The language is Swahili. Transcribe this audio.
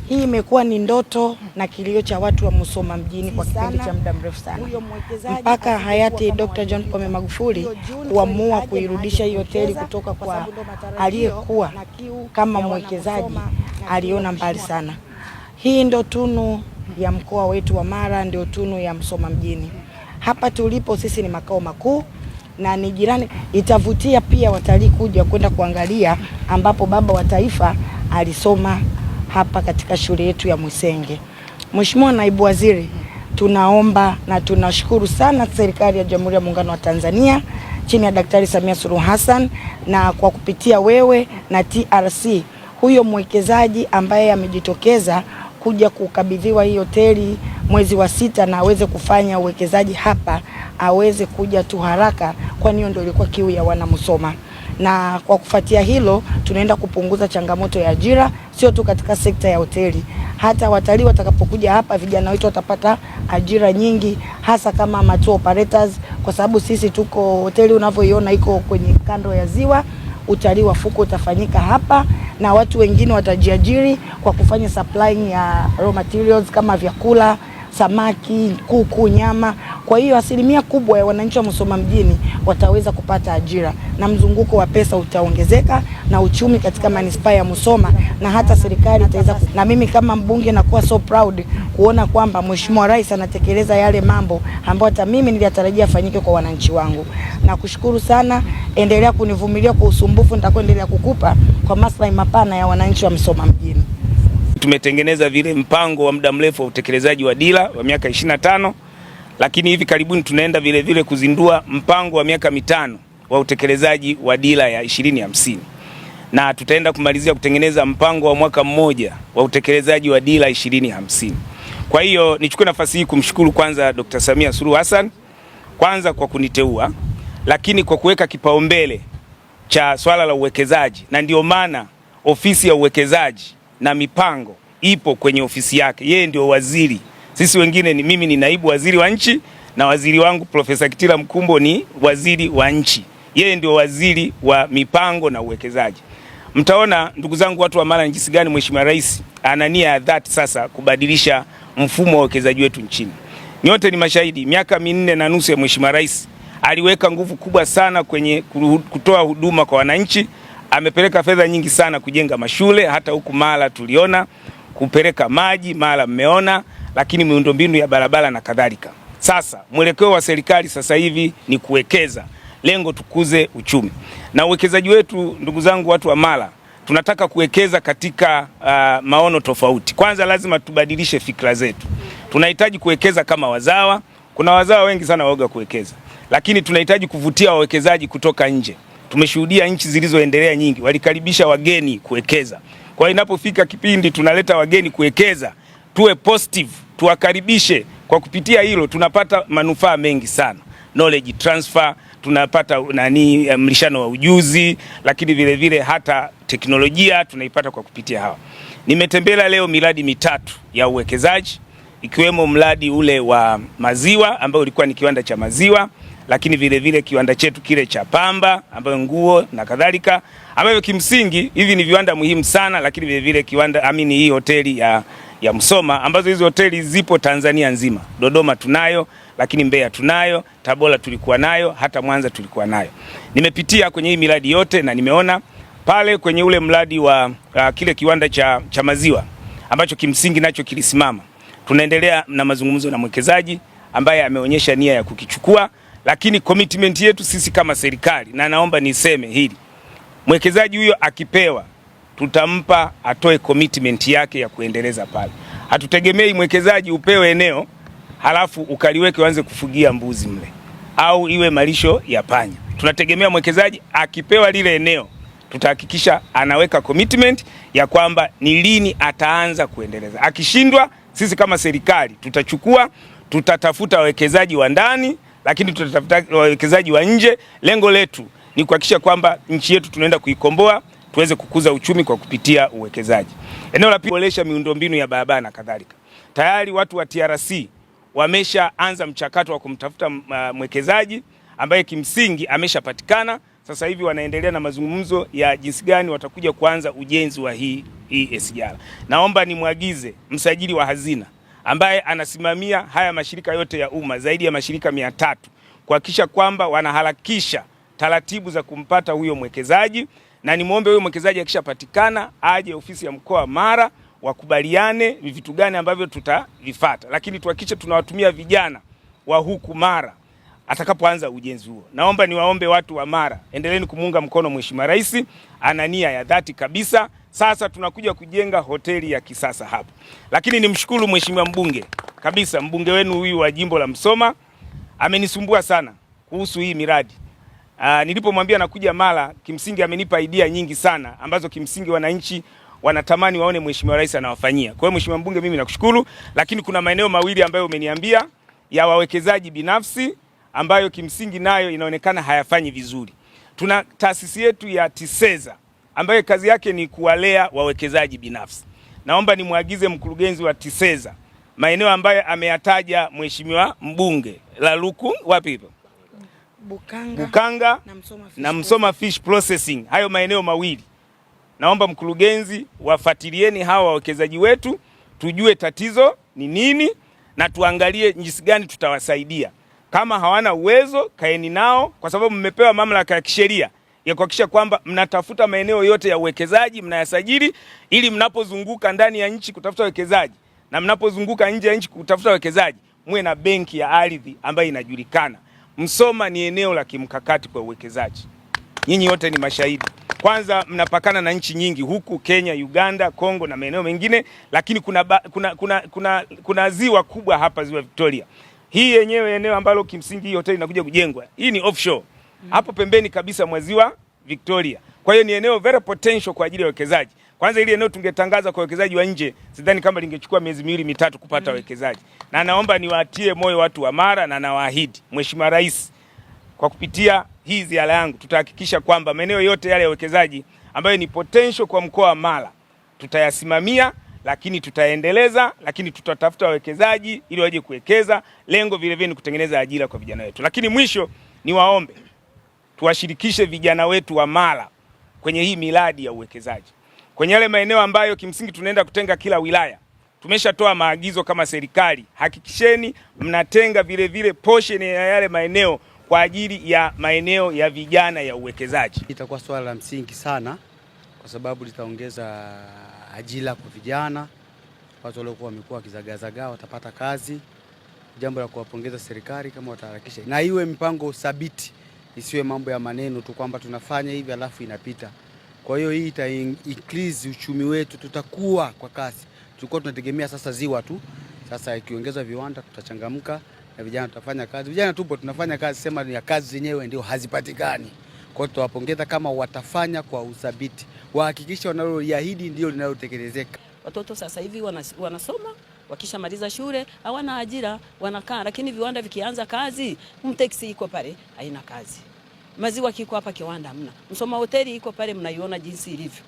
Hii imekuwa ni ndoto na kilio cha watu wa Musoma mjini kwa kipindi cha muda mrefu sana, mpaka hayati Dr. John Pombe Magufuli kuamua kuirudisha hii hoteli kutoka kwa aliyekuwa kama mwekezaji. Aliona mbali sana. Hii ndio tunu ya mkoa wetu wa Mara, ndio tunu ya Musoma mjini. Hapa tulipo sisi ni makao makuu na ni jirani, itavutia pia watalii kuja kwenda kuangalia ambapo baba wa taifa alisoma hapa katika shule yetu ya Mwisenge. Mheshimiwa Naibu Waziri, tunaomba na tunashukuru sana serikali ya Jamhuri ya Muungano wa Tanzania chini ya Daktari Samia Suluhu Hassan, na kwa kupitia wewe na TRC, huyo mwekezaji ambaye amejitokeza kuja kukabidhiwa hii hoteli mwezi wa 6 na aweze kufanya uwekezaji hapa, aweze kuja tu haraka, kwani hiyo ndio ilikuwa kiu ya wana Musoma. Na kwa kufuatia hilo tunaenda kupunguza changamoto ya ajira, sio tu katika sekta ya hoteli. Hata watalii watakapokuja hapa, vijana wetu watapata ajira nyingi, hasa kama tour operators, kwa sababu sisi tuko hoteli unavyoiona iko kwenye kando ya ziwa. Utalii wa fuko utafanyika hapa na watu wengine watajiajiri kwa kufanya supplying ya raw materials kama vyakula, samaki, kuku, nyama. Kwa hiyo asilimia kubwa ya wananchi wa Musoma mjini wataweza kupata ajira na mzunguko wa pesa utaongezeka na uchumi katika manispaa ya Musoma, na hata serikali itaweza. Na mimi kama mbunge nakuwa so proud kuona kwamba Mheshimiwa Rais anatekeleza yale mambo ambayo hata mimi nilitarajia afanyike kwa wananchi wangu. Na kushukuru sana, endelea kunivumilia kwa usumbufu, nitakuendelea kukupa kwa maslahi mapana ya wananchi wa Musoma mjini. Tumetengeneza vile mpango wa muda mrefu wa utekelezaji wa dira wa miaka 25, lakini hivi karibuni tunaenda vile vile kuzindua mpango wa miaka 5 wa utekelezaji wa dira ya 2050, na tutaenda kumalizia kutengeneza mpango wa mwaka mmoja wa utekelezaji wa dira 2050. Kwa hiyo nichukue nafasi hii kumshukuru kwanza Dr. Samia Suluhu Hassan kwanza kwa kuniteua, lakini kwa kuweka kipaumbele cha swala la uwekezaji, na ndio maana ofisi ya uwekezaji na mipango ipo kwenye ofisi yake. Yeye ndio waziri, sisi wengine ni mimi ni naibu waziri wa nchi na waziri wangu Profesa Kitila Mkumbo ni waziri wa nchi. Yeye ndio waziri wa mipango na uwekezaji. Mtaona ndugu zangu watu wa Mara jinsi gani Mheshimiwa Rais ana nia ya dhati sasa kubadilisha mfumo wa uwekezaji wetu nchini. Nyote ni mashahidi, miaka 4.5 ya Mheshimiwa Rais aliweka nguvu kubwa sana kwenye kutoa huduma kwa wananchi. Amepeleka fedha nyingi sana kujenga mashule, hata huku Mara tuliona, kupeleka maji Mara mmeona, lakini miundombinu ya barabara na kadhalika. Sasa mwelekeo wa serikali sasa hivi ni kuwekeza, lengo tukuze uchumi. Na uwekezaji wetu ndugu zangu watu wa Mara, tunataka kuwekeza katika maono tofauti. Kwanza lazima tubadilishe fikra zetu. Tunahitaji kuwekeza kama wazawa. Kuna wazawa wengi sana waoga kuwekeza, lakini tunahitaji kuvutia wawekezaji kutoka nje. Tumeshuhudia nchi zilizoendelea nyingi walikaribisha wageni kuwekeza. Kwa hiyo inapofika kipindi tunaleta wageni kuwekeza, tuwe positive, tuwakaribishe. Kwa kupitia hilo tunapata manufaa mengi sana. Knowledge transfer, tunapata mlishano wa ujuzi, lakini vile vile hata teknolojia tunaipata kwa kupitia hawa. Nimetembelea leo miradi 3 ya uwekezaji, ikiwemo mradi ule wa maziwa ambao ulikuwa ni kiwanda cha maziwa, lakini vile vile kiwanda chetu kile cha pamba ambayo nguo na kadhalika, ambayo kimsingi hivi ni viwanda muhimu sana, lakini vile vile kiwanda hii hoteli ya Musoma, ambazo hizo hoteli zipo Tanzania nzima. Dodoma tunayo, lakini Mbeya tunayo, Tabora tulikuwa nayo, hata Mwanza tulikuwa nayo. Nimepitia kwenye hii miradi yote na nimeona pale kwenye ule mradi wa kile kiwanda cha maziwa ambacho kimsingi nacho kilisimama. Tunaendelea na mazungumzo na mwekezaji ambaye ameonyesha nia ya kukichukua, lakini commitment yetu sisi kama serikali, na naomba niseme hili, mwekezaji huyo akipewa tutampa atoe commitment yake ya kuendeleza pale. Hatutegemei mwekezaji upewe eneo halafu ukaliweke uanze kufugia mbuzi mle au iwe malisho ya panya. Tunategemea mwekezaji akipewa lile eneo tutahakikisha anaweka commitment ya kwamba ni lini ataanza kuendeleza. Akishindwa, sisi kama serikali tutachukua, tutatafuta wawekezaji wa ndani, lakini tutatafuta wawekezaji wa nje. Lengo letu ni kuhakikisha kwamba nchi yetu tunaenda kuikomboa, tuweze kukuza uchumi kwa kupitia uwekezaji. Eneo la pili, kuboresha miundombinu ya barabara na kadhalika. Tayari watu wa TRC wameshaanza mchakato wa kumtafuta mwekezaji ambaye kimsingi ameshapatikana. sasa hivi wanaendelea na mazungumzo ya jinsi gani watakuja kuanza ujenzi wa hii SGR. Naomba nimwagize msajili wa hazina ambaye anasimamia haya mashirika yote ya umma, zaidi ya mashirika 300, kuhakikisha kwamba wanaharakisha taratibu za kumpata huyo mwekezaji, na nimwombe huyo mwekezaji akishapatikana aje ofisi ya mkoa wa Mara, wakubaliane ni vitu gani ambavyo tutavifuata, lakini tuhakikishe tunawatumia vijana wa huku Mara atakapoanza ujenzi huo. Naomba niwaombe watu wa Mara, endeleeni kumuunga mkono Mheshimiwa Rais, ana nia ya dhati kabisa. Sasa tunakuja kujenga hoteli ya kisasa hapa. Lakini nimshukuru Mheshimiwa mbunge kabisa, mbunge wenu huyu wa jimbo la Msoma amenisumbua sana kuhusu hii miradi. Nilipomwambia nakuja Mara, kimsingi amenipa idea nyingi sana ambazo kimsingi wananchi wanatamani waone Mheshimiwa Rais anawafanyia. Kwa hiyo Mheshimiwa mbunge, mimi nakushukuru, lakini kuna maeneo mawili ambayo umeniambia ya wawekezaji binafsi ambayo kimsingi nayo inaonekana hayafanyi vizuri. Tuna taasisi yetu ya TISEZA ambayo kazi yake ni kuwalea wawekezaji binafsi. Naomba nimwagize mkurugenzi wa TISEZA maeneo ambayo ameyataja Mheshimiwa mbunge, la Luku wapi hivyo? Bukanga na Msoma Fish Processing, hayo maeneo mawili. Naomba mkurugenzi, wafuatilieni hawa wawekezaji wetu, tujue tatizo ni nini na tuangalie jinsi gani tutawasaidia. Kama hawana uwezo, kaeni nao, kwa sababu mmepewa mamlaka ya kisheria ya kuhakikisha kwamba mnatafuta maeneo yote ya uwekezaji, mnayasajili, ili mnapozunguka ndani ya nchi kutafuta uwekezaji na mnapozunguka nje ya nchi kutafuta uwekezaji, muwe na benki ya ardhi ambayo inajulikana. Msoma ni eneo la kimkakati kwa uwekezaji. Nyinyi wote ni mashahidi. Kwanza mnapakana na nchi nyingi huku Kenya, Uganda, Kongo na maeneo mengine, lakini kuna ziwa kubwa hapa, ziwa Victoria. Hii yenyewe eneo ambalo kimsingi hii hoteli inakuja kujengwa, hii ni offshore. Hapo pembeni kabisa mwa ziwa Victoria. Kwa hiyo ni eneo very potential kwa ajili ya wekezaji. Kwanza ile eneo tungetangaza kwa wekezaji wa nje, sidhani kama lingechukua miezi 2-3 kupata wekezaji. Na naomba niwatie moyo watu wa Mara, na nawaahidi Mheshimiwa Rais, kwa kupitia hii ziara yangu tutahakikisha kwamba maeneo yote yale ya wekezaji ambayo ni potential kwa mkoa wa Mara tutayasimamia, lakini tutaendeleza, lakini tutatafuta wawekezaji ili waje kuwekeza. Lengo vile vile ni kutengeneza ajira kwa vijana wetu. Lakini mwisho niwaombe tuwashirikishe vijana wetu wa Mara kwenye hii miradi ya uwekezaji. Kwenye yale maeneo ambayo kimsingi tunaenda kutenga kila wilaya, tumeshatoa maagizo kama serikali, hakikisheni mnatenga vile vile portion ya yale maeneo kwa ajili ya maeneo ya vijana ya uwekezaji. Itakuwa swala la msingi sana kwa sababu litaongeza ajira kwa vijana. Watu waliokuwa wamekuwa wakizagazagaa watapata kazi. Jambo la kuwapongeza serikali kama wataharakisha. Na iwe mpango thabiti, isiwe mambo ya maneno tu kwamba tunafanya hivi alafu inapita. Kwa hiyo hii ita increase uchumi wetu, tutakuwa kwa kasi. Tulikuwa tunategemea sasa ziwa tu. Sasa ikiongeza viwanda tutachangamka na vijana tutafanya kazi. Vijana tupo tunafanya kazi, sema ya kazi zenyewe ndio hazipatikani. Kwa hiyo tutawapongeza kama watafanya kwa uthabiti. Wahakikisha wanaloahidi ndio linalotekelezeka. Watoto sasa hivi wanasoma, wakishamaliza shule hawana ajira, wanakaa, lakini viwanda vikianza kazi, Mteksi iko pale haina kazi. Maziwa kiko hapa kiwanda hamna. Msoma hoteli iko pale, mnaiona jinsi ilivyo.